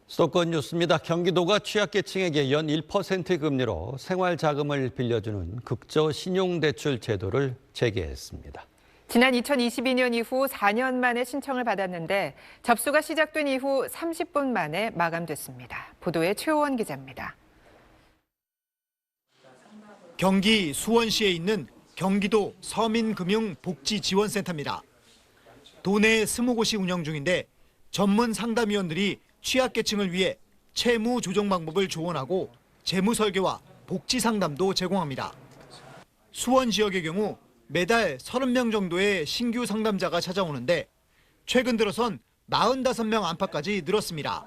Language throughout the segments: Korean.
수도권 뉴스입니다. 경기도가 취약계층에게 연 1% 금리로 생활자금을 빌려주는 극저 신용대출 제도를 재개했습니다. 지난 2022년 이후 4년 만에 신청을 받았는데 접수가 시작된 이후 30분 만에 마감됐습니다. 보도에 최호원 기자입니다. 경기 수원시에 있는 경기도 서민금융복지지원센터입니다. 도내 20곳이 운영 중인데 전문 상담위원들이 취약계층을 위해 채무 조정 방법을 조언하고 재무 설계와 복지 상담도 제공합니다. 수원 지역의 경우 매달 30명 정도의 신규 상담자가 찾아오는데 최근 들어선 45명 안팎까지 늘었습니다.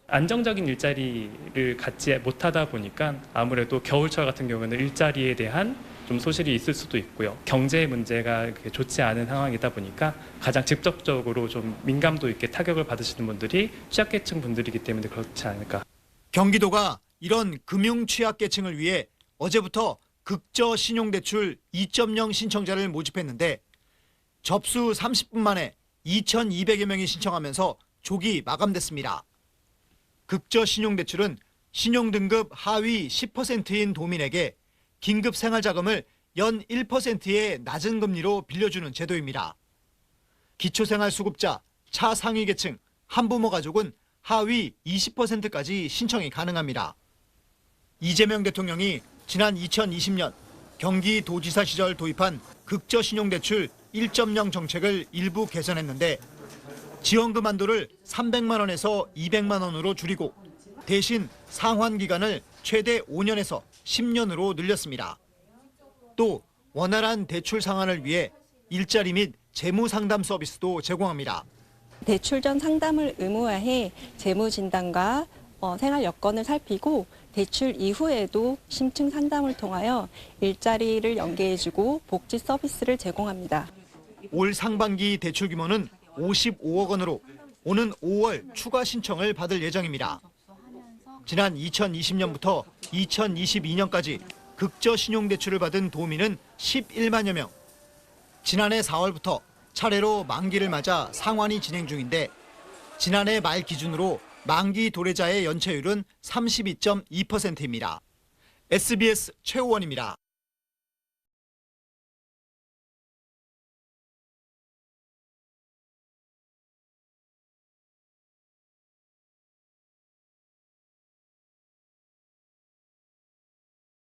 안정적인 일자리를 갖지 못하다 보니까 아무래도 겨울철 같은 경우는 일자리에 대한 좀 소실이 있을 수도 있고요. 경제 문제가 좋지 않은 상황이다 보니까 가장 직접적으로 좀 민감도 있게 타격을 받으시는 분들이 취약계층 분들이기 때문에 그렇지 않을까. 경기도가 이런 금융 취약계층을 위해 어제부터 극저 신용대출 2.0 신청자를 모집했는데 접수 30분 만에 2,200여 명이 신청하면서 조기 마감됐습니다. 극저 신용대출은 신용등급 하위 10%인 도민에게 긴급 생활자금을 연 1%의 낮은 금리로 빌려주는 제도입니다. 기초생활수급자, 차상위계층, 한부모 가족은 하위 20%까지 신청이 가능합니다. 이재명 대통령이 지난 2020년 경기도지사 시절 도입한 극저신용대출 1.0 정책을 일부 개선했는데 지원금 한도를 300만 원에서 200만 원으로 줄이고 대신 상환 기간을 최대 5년에서 10년으로 늘렸습니다. 또 원활한 대출 상환을 위해 일자리 및 재무 상담 서비스도 제공합니다. 대출 전 상담을 의무화해 재무 진단과 생활 여건을 살피고 대출 이후에도 심층 상담을 통하여 일자리를 연계해주고 복지 서비스를 제공합니다. 올 상반기 대출 규모는 55억 원으로 오는 5월 추가 신청을 받을 예정입니다. 지난 2020년부터 2022년까지 극저 신용대출을 받은 도민은 11만여 명. 지난해 4월부터 차례로 만기를 맞아 상환이 진행 중인데 지난해 말 기준으로 만기 도래자의 연체율은 32.2%입니다. SBS 최호원입니다.